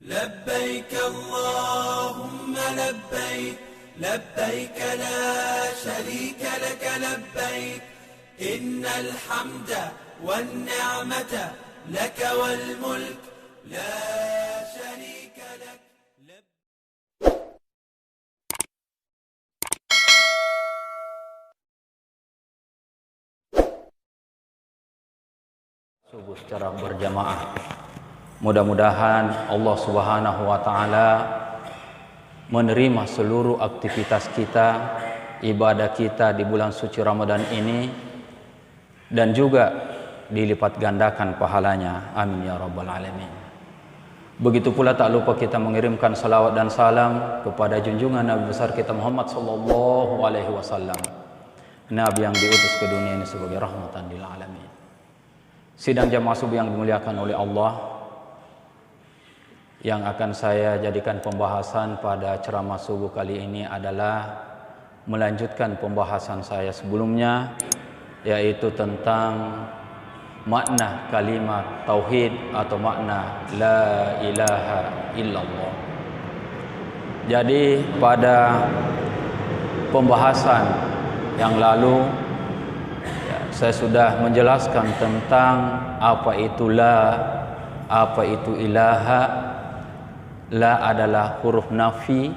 لبيك اللهم لبيك لبيك لا شريك لك لبيك إن الحمد والنعمة لك والملك لا شريك لك. Subuh secara berjamaah. Mudah-mudahan Allah Subhanahu wa taala menerima seluruh aktivitas kita, ibadah kita di bulan suci Ramadan ini, dan juga dilipat gandakan pahalanya. Amin ya rabbal alamin. Begitu pula tak lupa kita mengirimkan salawat dan salam kepada junjungan Nabi besar kita Muhammad sallallahu alaihi wasallam, Nabi yang diutus ke dunia ini sebagai rahmatan lil alamin. Sidang jamaah subuh yang dimuliakan oleh Allah, yang akan saya jadikan pembahasan pada ceramah subuh kali ini adalah melanjutkan pembahasan saya sebelumnya, yaitu tentang makna kalimat tauhid atau makna la ilaha illallah. Jadi pada pembahasan yang lalu saya sudah menjelaskan tentang apa itu la, apa itu ilaha. La adalah huruf nafi,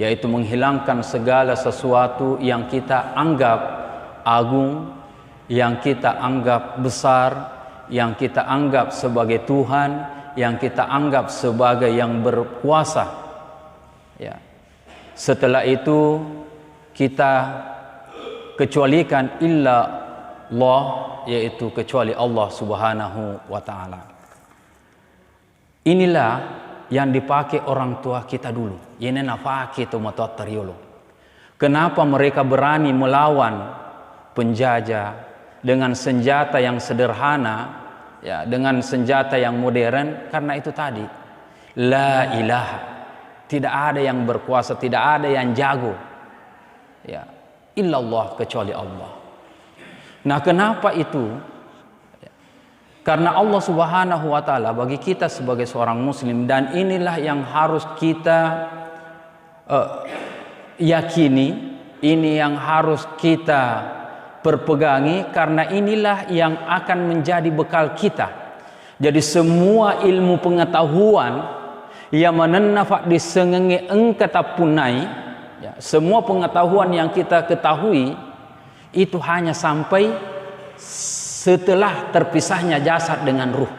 yaitu menghilangkan segala sesuatu yang kita anggap agung, yang kita anggap besar, yang kita anggap sebagai Tuhan, yang kita anggap sebagai yang berkuasa. Ya. Setelah itu kita kecualikan illa Allah, yaitu kecuali Allah Subhanahu wa taala. Inilah yang dipakai orang tua kita dulu. Ini nafaki itu matatariyolo. Kenapa mereka berani melawan penjajah dengan senjata yang sederhana, ya, dengan senjata yang modern? Karena itu tadi, la ilaha. Tidak ada yang berkuasa, tidak ada yang jago, ya, illallah, kecuali Allah. Nah, kenapa itu? Karena Allah Subhanahu wa taala bagi kita sebagai seorang muslim, dan inilah yang harus kita yakini, ini yang harus kita perpegangi, karena inilah yang akan menjadi bekal kita. Jadi semua ilmu pengetahuan yang menenafak di sengenge engkata punai, ya, semua pengetahuan yang kita ketahui itu hanya sampai setelah terpisahnya jasad dengan ruh.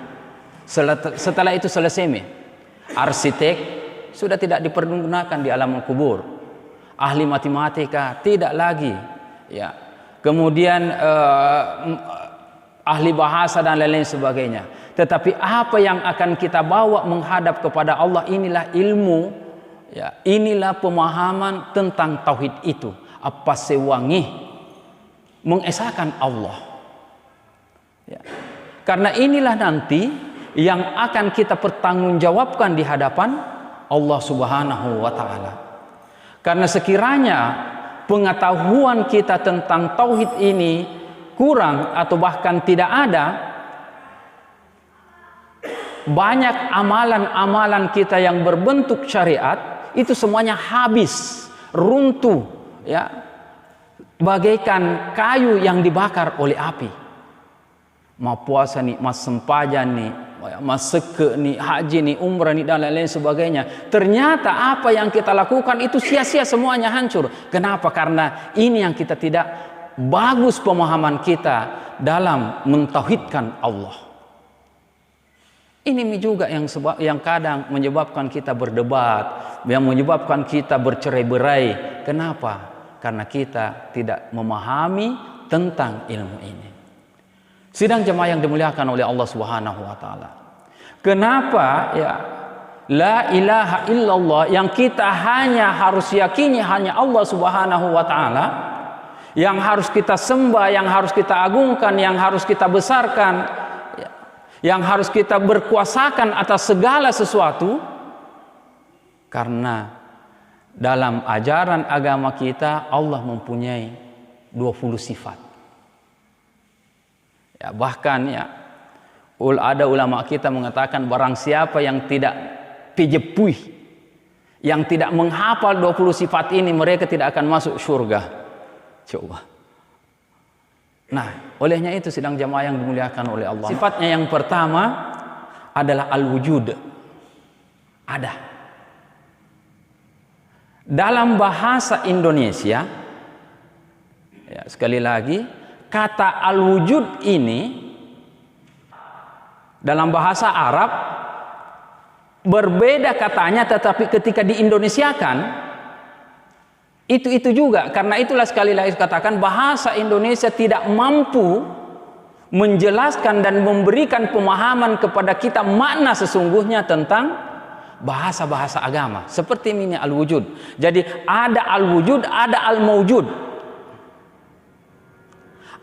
Setelah itu selesai. Arsitek sudah tidak dipergunakan di alam kubur. Ahli matematika tidak lagi. Ya. Kemudian ahli bahasa dan lain-lain sebagainya. Tetapi apa yang akan kita bawa menghadap kepada Allah, inilah ilmu. Ya. Inilah pemahaman tentang tauhid itu. Apa sewangi mengesahkan Allah. Ya. Karena inilah nanti yang akan kita pertanggungjawabkan di hadapan Allah Subhanahu wa taala. Karena sekiranya pengetahuan kita tentang tauhid ini kurang atau bahkan tidak ada, banyak amalan-amalan kita yang berbentuk syariat itu semuanya habis, runtuh, ya, bagaikan kayu yang dibakar oleh api. Mau puasa nih, mau sempajan nih, mau seke nih, haji nih, umrah nih, dan lain-lain sebagainya. Ternyata apa yang kita lakukan itu sia-sia, semuanya hancur. Kenapa? Karena ini yang kita tidak bagus pemahaman kita dalam mentauhidkan Allah. Ini juga yang kadang menyebabkan kita berdebat, yang menyebabkan kita bercerai-berai. Kenapa? Karena kita tidak memahami tentang ilmu ini. Sidang jemaah yang dimuliakan oleh Allah Subhanahu wa taala. Kenapa ya la ilaha illallah yang kita hanya harus yakini hanya Allah Subhanahu wa taala, yang harus kita sembah, yang harus kita agungkan, yang harus kita besarkan, ya, yang harus kita berkuasakan atas segala sesuatu? Karena dalam ajaran agama kita Allah mempunyai 20 sifat. Ya, bahkan ya ada ulama kita mengatakan barang siapa yang tidak pejepui, yang tidak menghafal 20 sifat ini, mereka tidak akan masuk surga. Coba. Nah, olehnya itu sidang jamaah yang dimuliakan oleh Allah. Sifatnya yang pertama adalah al-wujud. Ada. Dalam bahasa Indonesia, ya, sekali lagi, kata al-wujud ini dalam bahasa Arab berbeda katanya, tetapi ketika diindonesiakan itu juga. Karena itulah sekali lagi katakan bahasa Indonesia tidak mampu menjelaskan dan memberikan pemahaman kepada kita makna sesungguhnya tentang bahasa-bahasa agama. Seperti ini al-wujud. Jadi ada al-wujud, ada al-mawjud.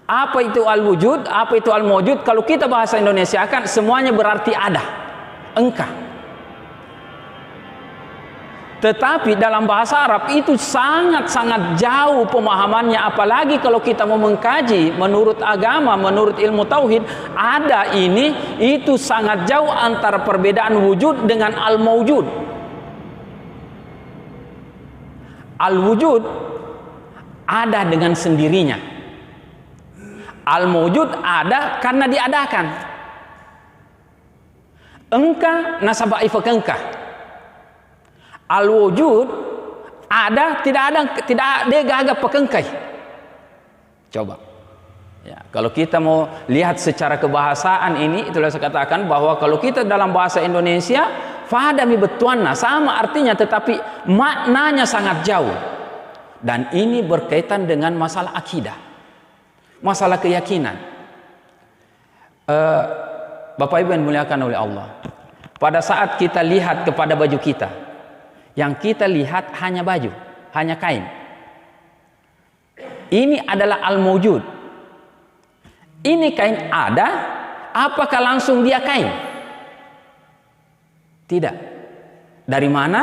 Apa itu al-wujud? Apa itu al-mawjud? Kalau kita bahasa Indonesia kan semuanya berarti ada, engkau. Tetapi dalam bahasa Arab itu sangat-sangat jauh pemahamannya. Apalagi kalau kita mau mengkaji menurut agama, menurut ilmu tauhid, ada ini, itu sangat jauh antara perbedaan wujud dengan al-mawjud. Al-wujud ada dengan sendirinya. Al-mawjud ada karena diadakan. Engka nasabah ifak engka. Al-wujud ada, tidak ada gagap pekengkai. Coba. Ya, kalau kita mau lihat secara kebahasaan ini, itulah saya katakan bahwa kalau kita dalam bahasa Indonesia, fadami betuanna sama artinya, tetapi maknanya sangat jauh. Dan ini berkaitan dengan masalah akidah, masalah keyakinan. Bapak Ibu yang dimuliakan oleh Allah, pada saat kita lihat kepada baju kita, yang kita lihat hanya baju, hanya kain. Ini adalah al-mawjud. Ini kain ada, apakah langsung dia kain? Tidak. Dari mana?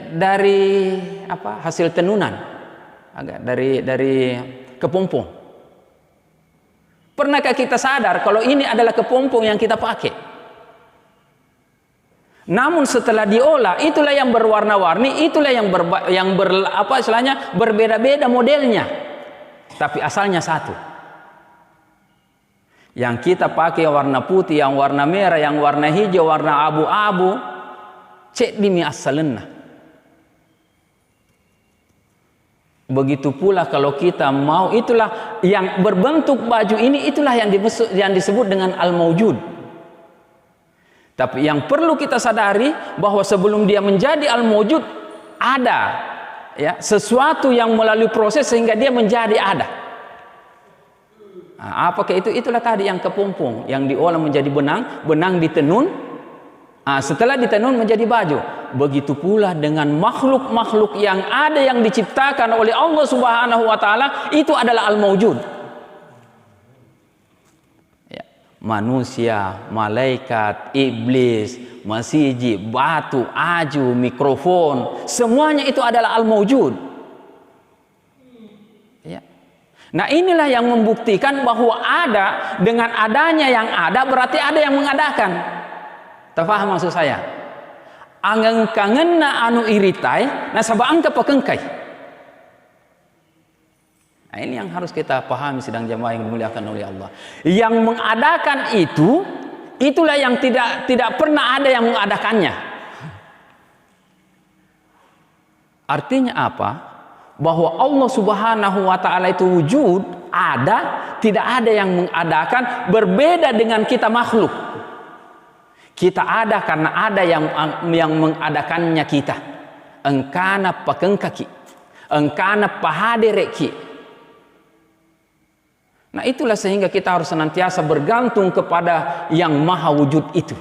Dari apa? Hasil tenunan. Dari kepompong. Pernahkah kita sadar kalau ini adalah kepompong yang kita pakai? Namun setelah diolah, itulah yang berwarna-warni, itulah yang berbeda-beda modelnya. Tapi asalnya satu. Yang kita pakai warna putih, yang warna merah, yang warna hijau, warna abu-abu, cek dimi asalenna. Begitu pula kalau kita mau, itulah yang berbentuk baju ini, itulah yang disebut dengan al-mawjud. Tapi yang perlu kita sadari bahwa sebelum dia menjadi al-mawjud ada, ya, sesuatu yang melalui proses sehingga dia menjadi ada. Nah, apakah itu? Itulah tadi yang kepompong yang diolah menjadi benang, benang ditenun, setelah ditenun menjadi baju. Begitu pula dengan makhluk-makhluk yang ada yang diciptakan oleh Allah Subhanahu wa taala, itu adalah al-mawjud. Manusia, malaikat, iblis, masjid, batu, aju, mikrofon, semuanya itu adalah al-mawjud. Ya. Nah, inilah yang membuktikan bahwa ada, dengan adanya yang ada berarti ada yang mengadakan. Terfaham maksud saya? Angeng kangenna anu iritai, nah sabang kepekengkai. Nah, ini yang harus kita pahami sidang jamaah yang dimuliakan oleh Allah. Yang mengadakan itu, itulah yang tidak pernah ada yang mengadakannya. Artinya apa? Bahwa Allah Subhanahu wa taala itu wujud, ada, tidak ada yang mengadakan, berbeda dengan kita makhluk. Kita ada karena ada yang mengadakannya kita. Engkana pakengkaki, engkana pahadereki. Nah, itulah sehingga kita harus senantiasa bergantung kepada yang maha wujud itu.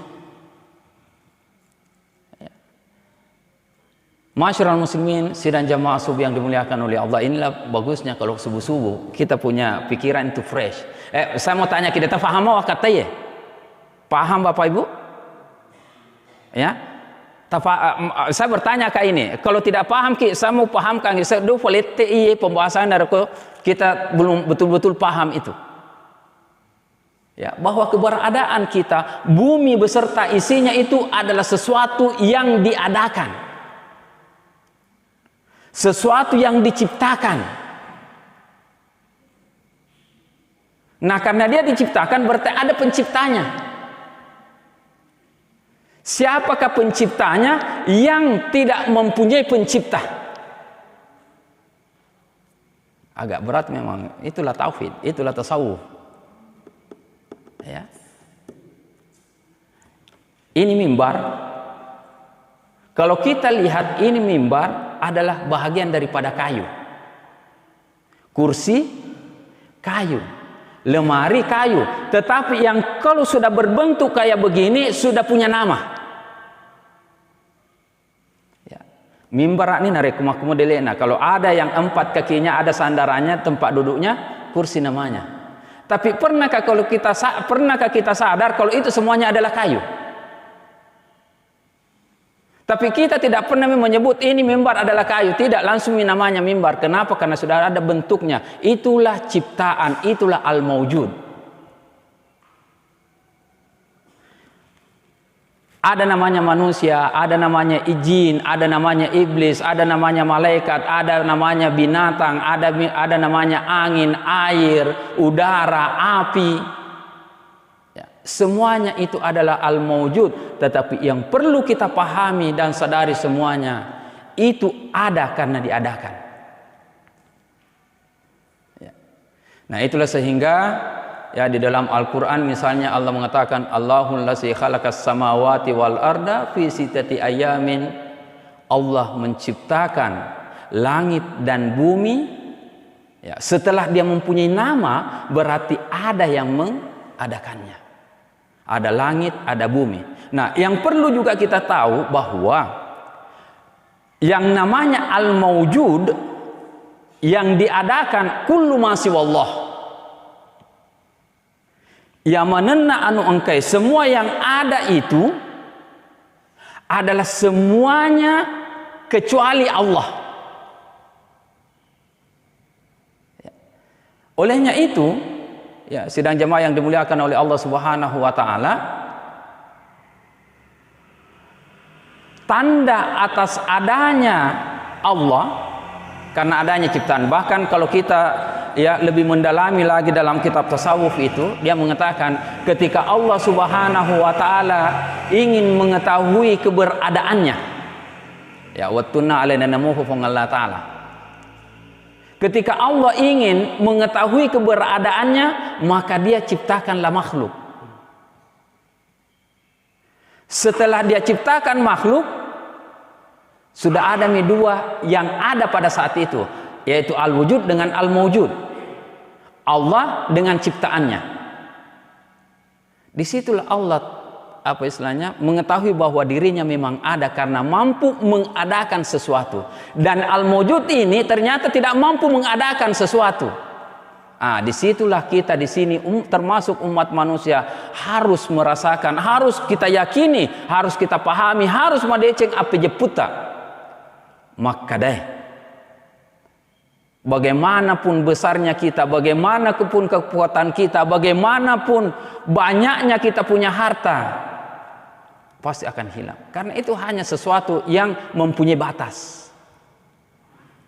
Masyarul muslimin, sidang jamaah subuh yang dimuliakan oleh Allah, inilah bagusnya kalau subuh-subuh kita punya pikiran itu fresh. Saya mau tanya, kita paham apa katanya? Paham Bapak Ibu? Ya? Saya bertanya ke ini, kalau tidak paham saya mau pahamkan, saya do pembahasan dari kita belum betul-betul paham itu. Ya, bahwa keberadaan kita, bumi beserta isinya itu adalah sesuatu yang diadakan. Sesuatu yang diciptakan. Nah, karena dia diciptakan berarti ada penciptanya. Siapakah penciptanya yang tidak mempunyai pencipta? Agak berat memang. Itulah tauhid, itulah tasawuf. Ya. Ini mimbar. Kalau kita lihat ini mimbar adalah bahagian daripada kayu. Kursi kayu, lemari kayu. Tetapi yang kalau sudah berbentuk kayak begini sudah punya nama. Ya. Mimbar ini narik kumak delena. Kalau ada yang 4 kakinya, ada sandarannya, tempat duduknya, kursi namanya. Tapi pernahkah kita sadar kalau itu semuanya adalah kayu? Tapi kita tidak pernah menyebut ini mimbar adalah kayu. Tidak, langsung namanya mimbar. Kenapa? Karena sudah ada bentuknya. Itulah ciptaan, itulah al-maujud. Ada namanya manusia, ada namanya jin, ada namanya iblis, ada namanya malaikat, ada namanya binatang, ada namanya angin, air, udara, api. Semuanya itu adalah al-maujud. Tetapi yang perlu kita pahami dan sadari semuanya itu ada karena diadakan. Ya. Nah, itulah sehingga ya di dalam Al-Quran misalnya Allah mengatakan Allahul ladzi khalaqas samawati wal arda fi sittati ayamin. Allah menciptakan langit dan bumi. Ya, setelah dia mempunyai nama berarti ada yang mengadakannya. Ada langit, ada bumi. Nah, yang perlu juga kita tahu bahwa yang namanya al-maujud yang diadakan kullu ma siwallah. Ya manenna anu engkai, semua yang ada itu adalah semuanya kecuali Allah. Olehnya itu, ya, sidang jemaah yang dimuliakan oleh Allah Subhanahu wa taala, tanda atas adanya Allah karena adanya ciptaan. Bahkan kalau kita ya lebih mendalami lagi dalam kitab tasawuf itu, dia mengatakan ketika Allah Subhanahu wa taala ingin mengetahui keberadaannya, ya wattunna alaina namuhu Allah taala. Ketika Allah ingin mengetahui keberadaannya, maka dia ciptakanlah makhluk. Setelah dia ciptakan makhluk, sudah ada dua yang ada pada saat itu, yaitu al-wujud dengan al-maujud. Allah dengan ciptaannya. Disitulah Allah mengetahui bahwa dirinya memang ada karena mampu mengadakan sesuatu. Dan al-maujud ini ternyata tidak mampu mengadakan sesuatu. Disitulah kita di sini termasuk umat manusia harus merasakan, harus kita yakini, harus kita pahami, harus madeceng api jeputa. Maka deh, bagaimanapun besarnya kita, bagaimanapun kekuatan kita, bagaimanapun banyaknya kita punya harta, pasti akan hilang. Karena itu hanya sesuatu yang mempunyai batas.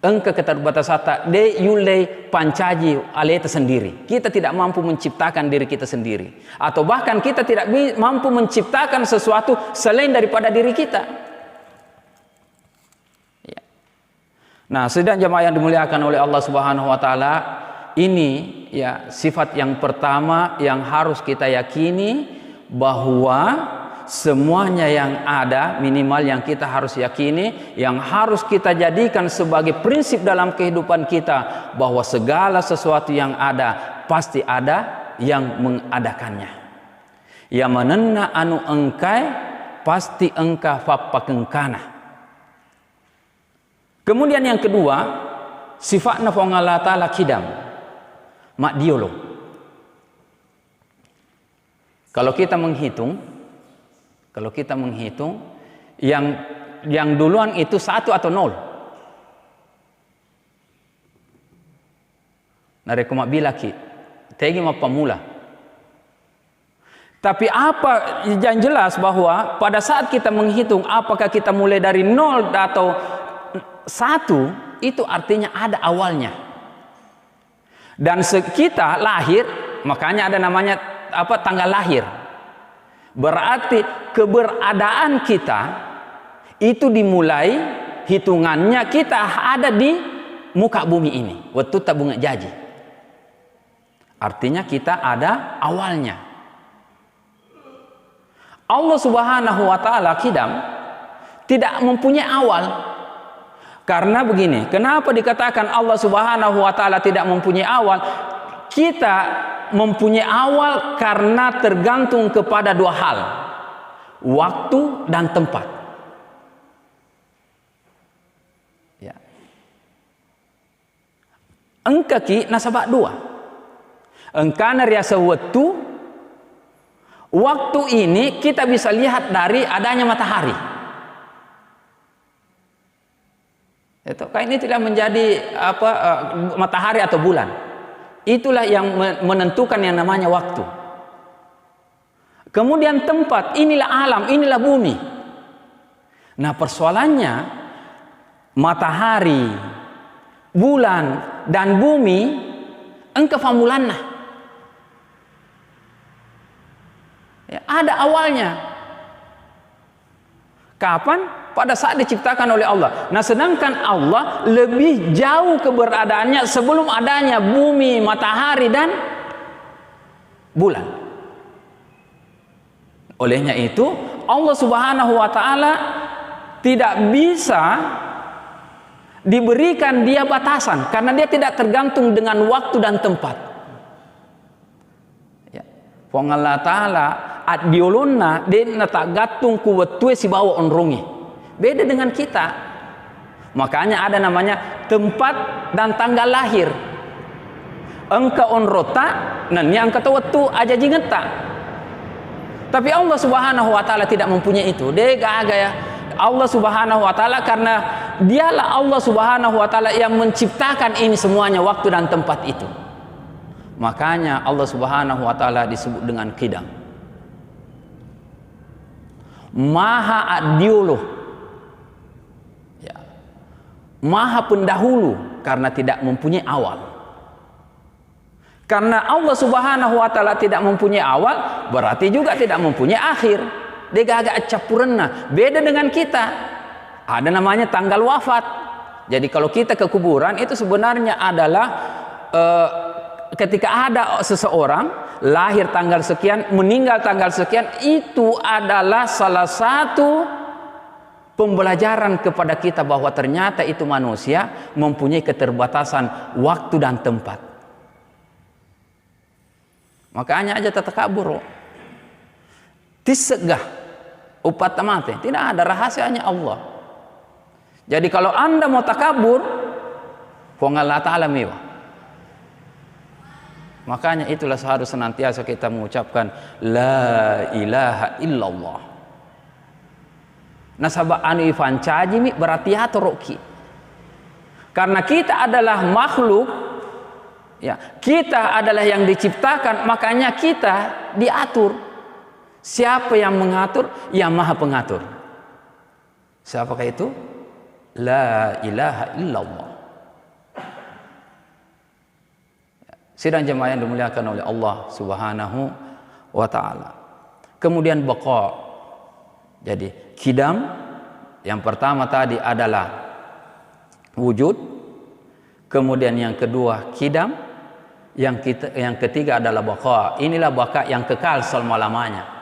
Engkau keterbatasan de yulei pancaji aleta sendiri. Kita tidak mampu menciptakan diri kita sendiri, atau bahkan kita tidak mampu menciptakan sesuatu selain daripada diri kita. Ya. Nah, sedang jemaah yang dimuliakan oleh Allah Subhanahu wa taala, ini ya sifat yang pertama yang harus kita yakini, bahwa semuanya yang ada, minimal yang kita harus yakini, yang harus kita jadikan sebagai prinsip dalam kehidupan kita, bahwa segala sesuatu yang ada pasti ada yang mengadakannya. Ya manenna anu engkai pasti engka fapakengkana. Kemudian yang kedua, sifatna Allah taala kidam, mak diolo. Kalau kita menghitung yang duluan itu 1 atau 0. Nare kuma bilaki tegi ma pamula. Tapi apa yang jelas bahwa pada saat kita menghitung apakah kita mulai dari 0 atau 1, itu artinya ada awalnya. Dan kita lahir, makanya ada namanya tanggal lahir. Berarti keberadaan kita itu dimulai hitungannya kita ada di muka bumi ini. Waktu tabungan jaji. Artinya kita ada awalnya. Allah Subhanahu wa taala Qidam tidak mempunyai awal. Karena begini, kenapa dikatakan Allah Subhanahu wa taala tidak mempunyai awal? Kita mempunyai awal karena tergantung kepada 2 hal. Waktu dan tempat. Ya. Engkaki nasabak 2. Engkana riasa waktu ini kita bisa lihat dari adanya matahari. Itu ini tidak menjadi matahari atau bulan. Itulah yang menentukan yang namanya waktu. Kemudian tempat, inilah alam, inilah bumi. Nah, persoalannya matahari, bulan dan bumi engkau famulanna. Ya, ada awalnya. Kapan? Pada saat diciptakan oleh Allah. Nah, sedangkan Allah lebih jauh keberadaannya sebelum adanya bumi, matahari dan bulan. Olehnya itu, Allah Subhanahu wa taala tidak bisa diberikan dia batasan karena dia tidak tergantung dengan waktu dan tempat. Ya. Allah taala adiolonna den tak gatung ku wetue si bawa onrongi. Beda dengan kita. Makanya ada namanya tempat dan tanggal lahir. Engka onrota nani angka tawattu aja jingeta. Tapi Allah Subhanahu wa taala tidak mempunyai itu. Dia gaya Allah Subhanahu wa taala karena dialah Allah Subhanahu wa taala yang menciptakan ini semuanya, waktu dan tempat itu. Makanya Allah Subhanahu wa taala disebut dengan Qidam. Maha adiuluh. Maha pendahulu karena tidak mempunyai awal. Karena Allah Subhanahu wa taala tidak mempunyai awal, berarti juga tidak mempunyai akhir. Dia agak capurna. Beda dengan kita. Ada namanya tanggal wafat. Jadi kalau kita ke kuburan itu sebenarnya adalah ketika ada seseorang lahir tanggal sekian, meninggal tanggal sekian, itu adalah salah satu pembelajaran kepada kita bahwa ternyata itu manusia mempunyai keterbatasan waktu dan tempat. Makanya aja tatakabur. Tisegah upat mate. Tidak ada rahasianya Allah. Jadi kalau Anda mau takabur, Allah Ta'ala mewah. Makanya itulah seharusnya senantiasa kita mengucapkan la ilaha illallah. Nasabah anu ifan cajimi berarti atoroki. Karena kita adalah makhluk, ya, kita adalah yang diciptakan, makanya kita diatur. Siapa yang mengatur? Yang Maha Pengatur. Siapakah itu? La ilaha illallah. Sidang jemaah yang dimuliakan oleh Allah Subhanahu wa taala. Kemudian baqa. Jadi Qidam yang pertama tadi adalah wujud, kemudian yang kedua Qidam, yang ketiga adalah baqa. Inilah baqa yang kekal selama-lamanya.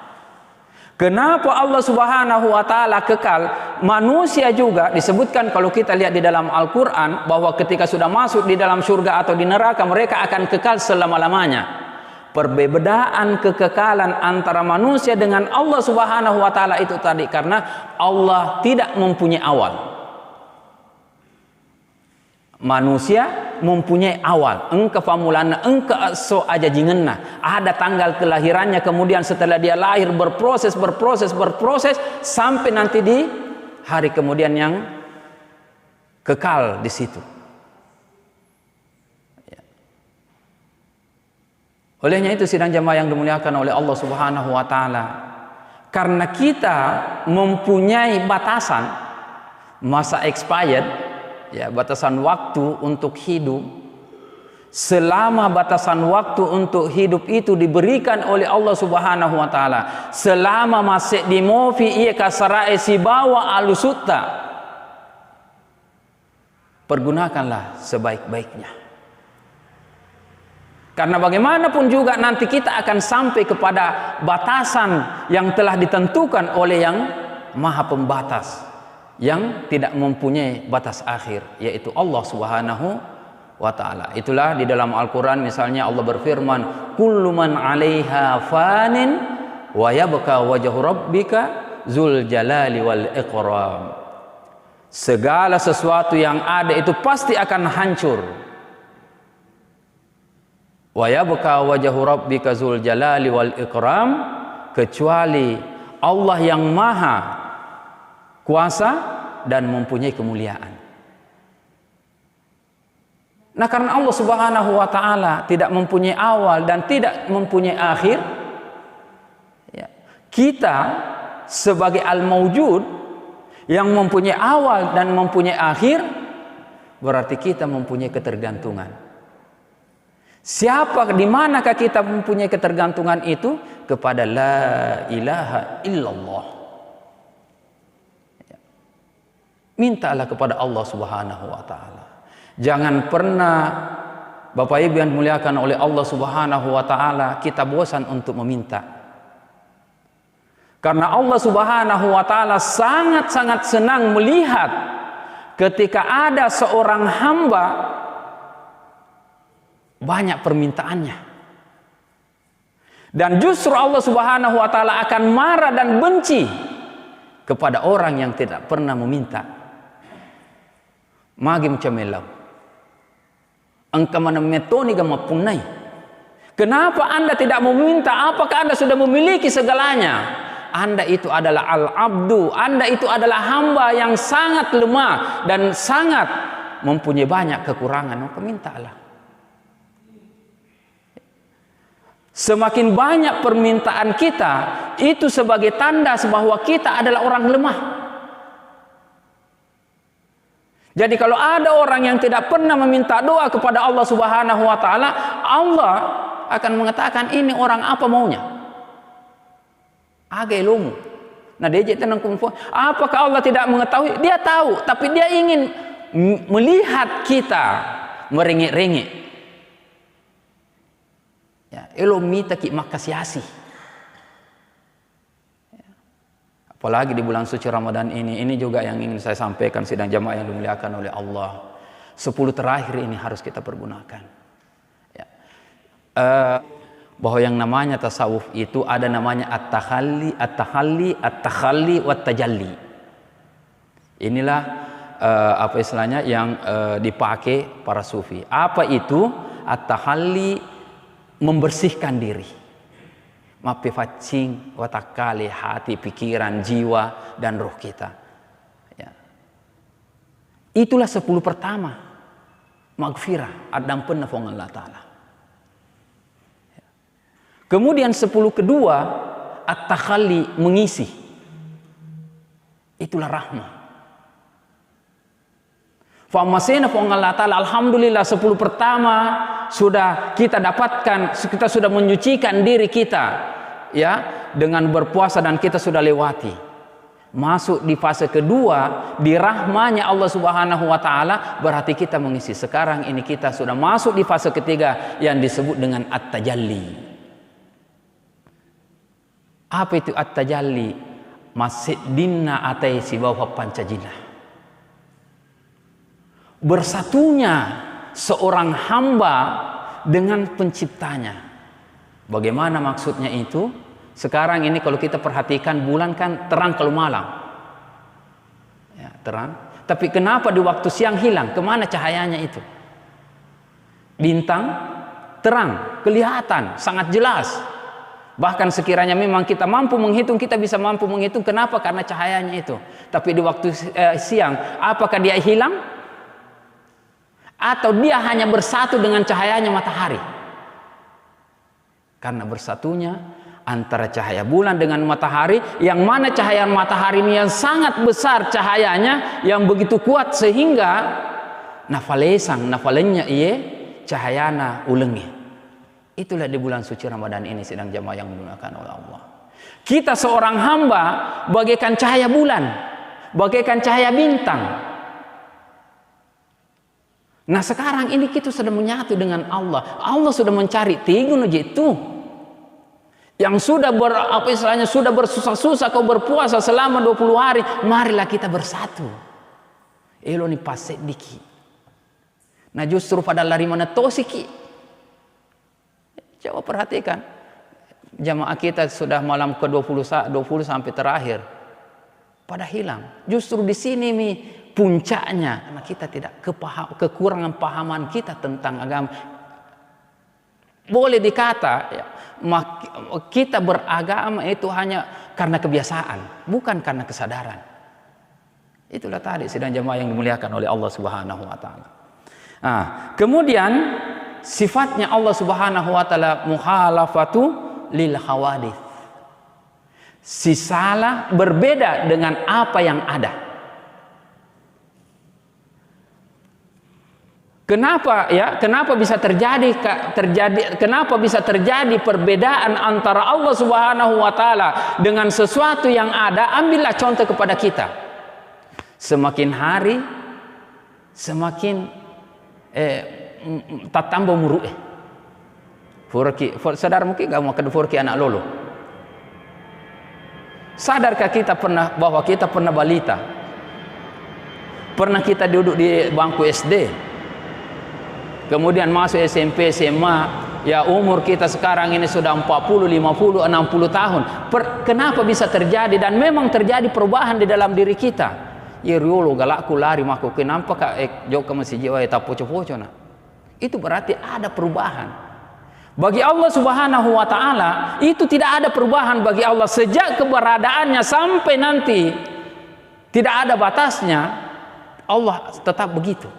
Kenapa Allah Subhanahu wa taala kekal? Manusia juga disebutkan kalau kita lihat di dalam Al-Qur'an bahwa ketika sudah masuk di dalam surga atau di neraka mereka akan kekal selama-lamanya. Perbedaan kekekalan antara manusia dengan Allah Subhanahu wa taala itu tadi karena Allah tidak mempunyai awal. Manusia mempunyai awal. Engka famulana, engka so aja jingenna. Ada tanggal kelahirannya, kemudian setelah dia lahir berproses sampai nanti di hari kemudian yang kekal di situ. Olehnya itu sidang jamaah yang dimuliakan oleh Allah Subhanahu wa taala, karena kita mempunyai batasan masa expired, ya, batasan waktu untuk hidup. Selama batasan waktu untuk hidup itu diberikan oleh Allah Subhanahu wa taala, selama masih di mofi ia kasarae si bawa alusutta, pergunakanlah sebaik-baiknya. Karena bagaimanapun juga nanti kita akan sampai kepada batasan yang telah ditentukan oleh yang Maha Pembatas, yang tidak mempunyai batas akhir, yaitu Allah Subhanahu wa ta'ala. Itulah di dalam Al-Quran misalnya Allah berfirman, kullu man 'alaiha fanin wa yabqa wajhu rabbika dzul jalali wal ikram. Segala sesuatu yang ada itu pasti akan hancur. Wa yabqa wajhu rabbika dzul jalali wal ikram, kecuali Allah yang maha kuasa dan mempunyai kemuliaan. Nah, karena Allah Subhanahu wa taala tidak mempunyai awal dan tidak mempunyai akhir, ya, kita sebagai al-maujud yang mempunyai awal dan mempunyai akhir, berarti kita mempunyai ketergantungan. Siapa, di manakah kita mempunyai ketergantungan itu? Kepada la ilaha illallah. Mintalah kepada Allah Subhanahu wa taala. Jangan pernah, Bapak Ibu yang dimuliakan oleh Allah Subhanahu wa taala, kita bosan untuk meminta. Karena Allah Subhanahu wa taala sangat-sangat senang melihat ketika ada seorang hamba banyak permintaannya. Dan justru Allah Subhanahu wa taala akan marah dan benci kepada orang yang tidak pernah meminta. Magi mcamelau. Engkau mana metoni gama punai. Kenapa Anda tidak meminta? Apakah Anda sudah memiliki segalanya? Anda itu adalah al-abdu, Anda itu adalah hamba yang sangat lemah dan sangat mempunyai banyak kekurangan. Maka mintalah. Semakin banyak permintaan kita, itu sebagai tanda bahwa kita adalah orang lemah. Jadi kalau ada orang yang tidak pernah meminta doa kepada Allah Subhanahu wa taala, Allah akan mengatakan, ini orang apa maunya? Agak lomu. Nah, dia tenang kumpulan. Apakah Allah tidak mengetahui? Dia tahu, tapi dia ingin melihat kita merengek-rengek. Ya, elo mita ki makasiasi. Apalagi di bulan suci Ramadan ini juga yang ingin saya sampaikan sidang jamaah yang dimuliakan oleh Allah. 10 terakhir ini harus kita pergunakan. Ya. Bahwa yang namanya tasawuf itu ada namanya at-takhalli, wat-tajalli. Inilah apa istilahnya yang dipakai para sufi. Apa itu at-takhalli? Membersihkan diri, mape facing, watakali, hati, pikiran, jiwa, dan roh kita. Ya. Itulah 10 pertama, magfirah, adampunna fong Allah Ta'ala. Ya. Kemudian 10 kedua, at-takhalli, mengisi. Itulah rahmah. Famasena fong Allah Ta'ala, alhamdulillah 10 pertama sudah kita dapatkan, kita sudah menyucikan diri kita, ya, dengan berpuasa, dan kita sudah lewati. Masuk di fase kedua, di rahmanya Allah Subhanahu wa taala, berarti kita mengisi. Sekarang ini kita sudah masuk di fase ketiga yang disebut dengan at-tajalli. Apa itu at-tajalli? Masih dinna atai si bawah pancajina. Bersatunya seorang hamba dengan penciptanya. Bagaimana maksudnya itu? Sekarang ini kalau kita perhatikan, bulan kan terang kalau malam, ya, terang. Tapi kenapa di waktu siang hilang? Kemana cahayanya itu? Bintang terang, kelihatan, sangat jelas. Bahkan sekiranya memang kita mampu menghitung, kita bisa mampu menghitung. Kenapa? Karena cahayanya itu. Tapi di waktu siang, apakah dia hilang? Atau dia hanya bersatu dengan cahayanya matahari? Karena bersatunya antara cahaya bulan dengan matahari, yang mana cahaya matahari ini yang sangat besar cahayanya, yang begitu kuat sehingga nafalenya iye cahayana ulengi. Itulah di bulan suci Ramadan ini sedang jamaah yang dimuliakan oleh Allah. Kita seorang hamba bagaikan cahaya bulan, bagaikan cahaya bintang. Nah sekarang ini kita sudah menyatu dengan Allah. Allah sudah mencari tigun aja itu. Yang sudah sudah bersusah-susah kau berpuasa selama 20 hari, marilah kita bersatu. Elo ni pasek diki. Nah justru pada lari mana tosiki. Coba perhatikan. Jamaah kita sudah malam ke-20 sampai terakhir. Pada hilang. Justru di sini nih puncaknya. Karena kita tidak kekurangan pahaman kita tentang agama. Boleh dikata ya, kita beragama itu hanya karena kebiasaan, bukan karena kesadaran. Itulah tadi sedang jamaah yang dimuliakan oleh Allah Subhanahu wa taala. Nah, kemudian sifatnya Allah Subhanahu wa taala muhalafatu lil hawadits. Si salah berbeda dengan apa yang ada. Kenapa ya? Kenapa bisa terjadi kenapa bisa terjadi perbedaan antara Allah Subhanahu wa taala dengan sesuatu yang ada? Ambillah contoh kepada kita. Semakin hari semakin tatambah muru sadar mungkin gak mau ke furki anak lolo. Sadarkah kita bahwa kita pernah balita? Pernah kita duduk di bangku SD? Kemudian masuk SMP, SMA, ya umur kita sekarang ini sudah 40, 50, 60 tahun. Kenapa bisa terjadi? Dan memang terjadi perubahan di dalam diri kita. Ya riolo galakku lari maku kenapa kak joka masih jiwa eta poco-poco na. Itu berarti ada perubahan. Bagi Allah Subhanahu wa taala itu tidak ada perubahan bagi Allah sejak keberadaannya sampai nanti. Tidak ada batasnya. Allah tetap begitu.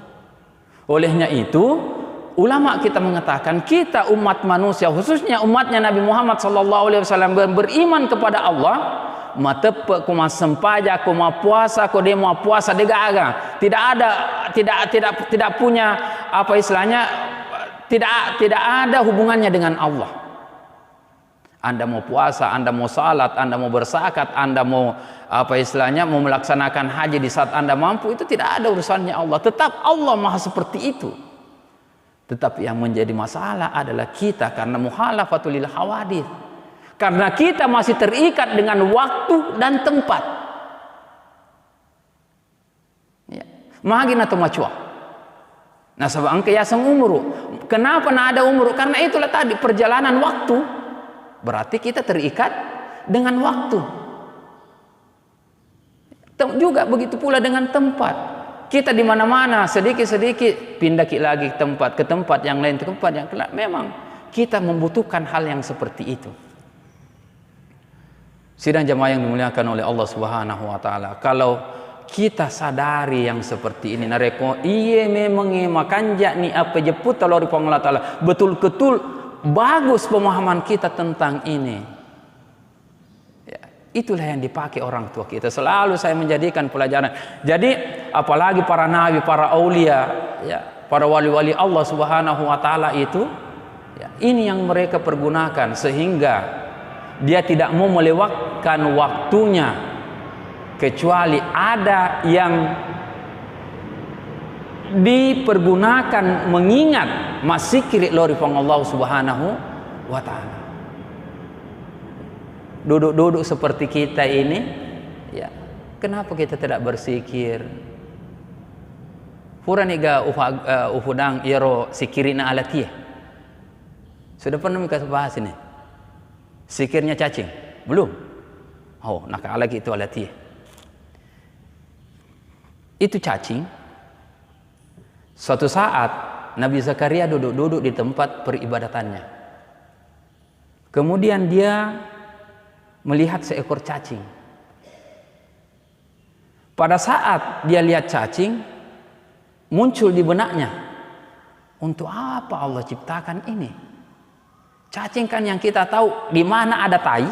Olehnya itu ulama kita mengatakan kita umat manusia khususnya umatnya Nabi Muhammad SAW beriman kepada Allah matepe kuma sempaja kuma puasa ko demo puasa degaga tidak punya apa istilahnya tidak ada hubungannya dengan Allah. Anda mau puasa, Anda mau salat, Anda mau berzakat, Anda mau apa istilahnya mau melaksanakan haji di saat Anda mampu, itu tidak ada urusannya Allah. Tetap Allah maha seperti itu. Tetapi yang menjadi masalah adalah kita karena muhalafatul lil hawadits. Karena kita masih terikat dengan waktu dan tempat. Ya. Magin atau macua. Nah sebab angka yasang umur. Kenapa nak ada umur? Karena itulah tadi perjalanan waktu. Berarti kita terikat dengan waktu. Juga begitu pula dengan tempat. Kita di mana-mana sedikit-sedikit pindah lagi ke tempat yang lain, ke tempat yang lain. Memang kita membutuhkan hal yang seperti itu. Sidang jamaah yang dimuliakan oleh Allah Subhanahu wa taala. Kalau kita sadari yang seperti ini nareko iye memang makanja ni apa jeput Allah Subhanahu wa taala betul-betul bagus pemahaman kita tentang ini. Ya, itulah yang dipakai orang tua kita. Selalu saya menjadikan pelajaran. Jadi apalagi para nabi, para aulia, ya, para wali-wali Allah Subhanahu wa taala itu, ya, ini yang mereka pergunakan sehingga dia tidak mau melewatkan waktunya kecuali ada yang dipergunakan mengingat masih kiri lori pang Allah Subhanahu wa taala. Duduk-duduk seperti kita ini, ya, kenapa kita tidak bersikir? Furaniga ufudang yero sikirina alatia. Sudah pernah kita bahas ini? Sikirnya cacing? Belum? Oh, nak lagi itu alatia. Itu cacing. Suatu saat Nabi Zakaria duduk-duduk di tempat peribadatannya. Kemudian dia melihat seekor cacing. Pada saat dia lihat cacing, muncul di benaknya, untuk apa Allah ciptakan ini? Cacing kan yang kita tahu di mana ada tai,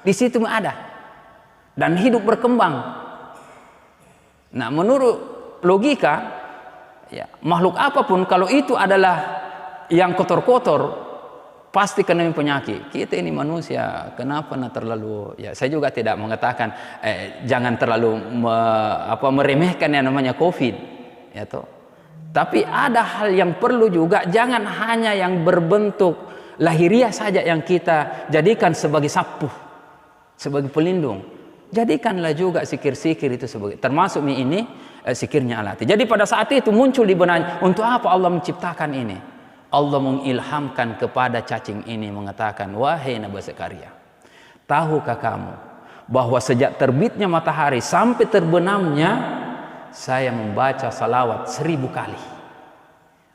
di situ ada. Dan hidup berkembang. Nah, menurut logika, ya, makhluk apapun kalau itu adalah yang kotor-kotor, pasti kena penyakit. Kita ini manusia, kenapa terlalu, ya saya juga tidak mengatakan jangan terlalu meremehkan yang namanya COVID, ya toh. Tapi ada hal yang perlu juga, jangan hanya yang berbentuk lahiriah saja yang kita jadikan sebagai sapu, sebagai pelindung. Jadikanlah juga sikir-sikir itu sebagai, termasuk ini sikirnya alati. Jadi pada saat itu muncul di benaknya, untuk apa Allah menciptakan ini? Allah mengilhamkan kepada cacing ini mengatakan, wahai Nabi Zakaria, tahukah kamu bahwa sejak terbitnya matahari sampai terbenamnya saya membaca salawat 1000 kali.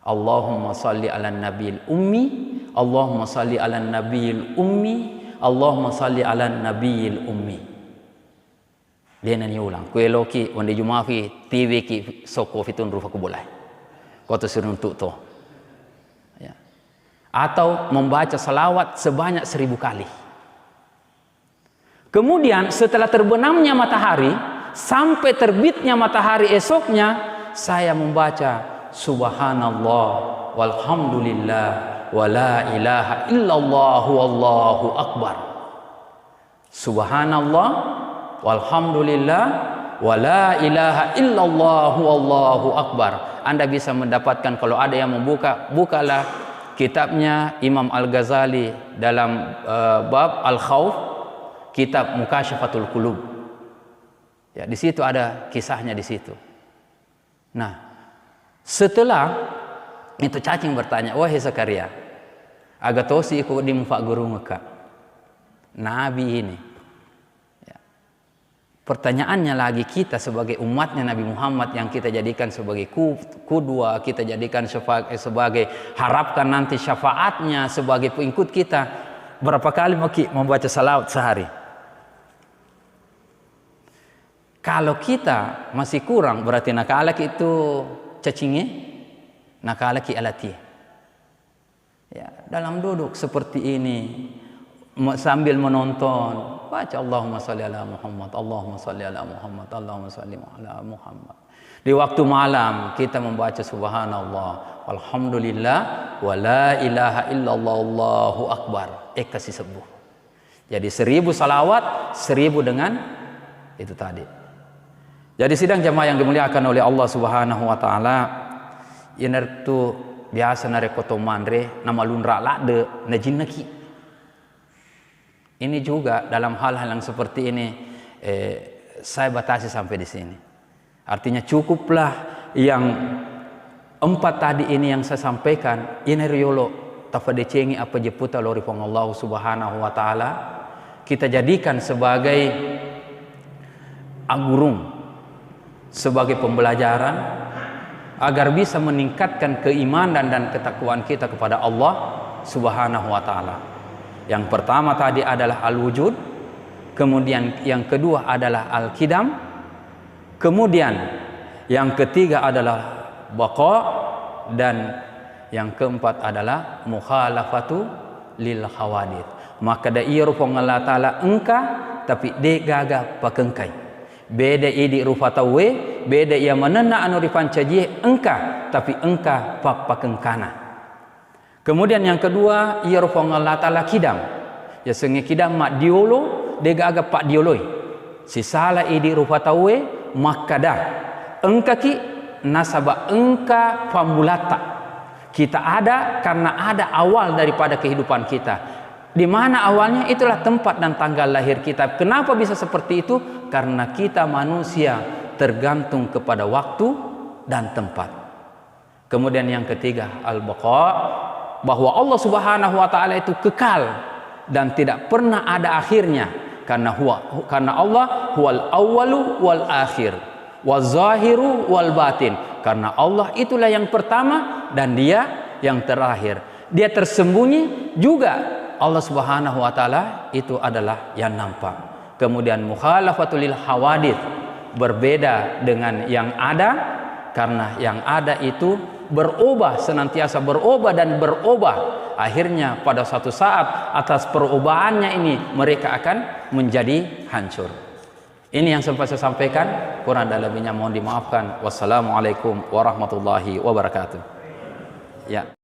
Allahumma salli ala nabiyil ummi, Allahumma salli ala nabiyil ummi, Allahumma salli ala nabiyil ummi. Dia nanya ulang, kue loki wanda jumafi TV ki soko fitun rufa kubulai. Kau tu suruh untuk tu. Atau membaca salawat sebanyak 1000 kali. Kemudian setelah terbenamnya matahari sampai terbitnya matahari esoknya, saya membaca subhanallah walhamdulillah wala ilaha illallah wallahu akbar. Subhanallah walhamdulillah wala ilaha illallah wallahu akbar. Anda bisa mendapatkan, kalau ada yang membuka, bukalah kitabnya Imam Al-Ghazali dalam bab Al-Khawf, kitab Mukasyafatul Qulub. Ya, di situ ada kisahnya di situ. Nah, setelah itu cacing bertanya, wahai Zakaria, agatosi ikut di mufak guru ngeka. Nabi ini. Ya. Pertanyaannya lagi, kita sebagai umatnya Nabi Muhammad yang kita jadikan sebagai kudua, kita jadikan sebagai harapkan nanti syafaatnya sebagai pengikut kita, berapa kali membaca salawat sehari? Kalau kita masih kurang, berarti nakalak itu cacingnya, nakalak alati. Ya, dalam duduk seperti ini sambil menonton, baca Allahumma salli ala Muhammad, Allahumma salli ala Muhammad, Allahumma salli ala Muhammad. Di waktu malam kita membaca subhanallah walhamdulillah wa la ilaha illallah Allahu akbar, kasih sebuh. Jadi 1000 salawat, 1000 dengan itu tadi. Jadi sidang jamaah yang dimuliakan oleh Allah Subhanahu wa taala, yener tu biasa nare kotoman re nama lunra lade na jinnaki. Ini juga dalam hal-hal yang seperti ini saya batasi sampai di sini. Artinya cukuplah yang 4 tadi ini yang saya sampaikan. Ini riolo tafadecengi apa jeputa lori pong Allah Subhanahu wa taala, kita jadikan sebagai agurung, sebagai pembelajaran agar bisa meningkatkan keimanan dan ketakwaan kita kepada Allah Subhanahu wa taala. Yang pertama tadi adalah al-wujud, kemudian yang kedua adalah al-qidam, kemudian yang ketiga adalah baqa, dan yang keempat adalah mukhalafatu lil khawadith. Maka da iya rupa Allah taala engka tapi de gaga pakengkai. Beda idi rupa tawe, beda ia menena anu ripancajih engka tapi engka pak pakengkana. Kemudian yang kedua, ia rupa Allah taala kidam. Ya sengi kidam mak diolo, dega aga pak dioloi. Si salah idi rupa tawe makada. Engka ki nasaba engka pamulata. Kita ada karena ada awal daripada kehidupan kita. Di mana awalnya? Itulah tempat dan tanggal lahir kita. Kenapa bisa seperti itu? Karena kita manusia tergantung kepada waktu dan tempat. Kemudian yang ketiga, al-baqa, bahwa Allah Subhanahu wa taala itu kekal dan tidak pernah ada akhirnya, karena Allah huwal awwalu wal akhir waz zahiru wal batin. Karena Allah itulah yang pertama dan Dia yang terakhir. Dia tersembunyi juga. Allah Subhanahu wa taala itu adalah yang nampak. Kemudian mukhalafatul lil hawadith, berbeda dengan yang ada Karena yang ada itu berubah, senantiasa berubah dan berubah. Akhirnya pada suatu saat atas perubahannya ini mereka akan menjadi hancur. Ini yang sempat saya sampaikan, kurang dan lebihnya mohon dimaafkan. Wassalamualaikum warahmatullahi wabarakatuh. Ya.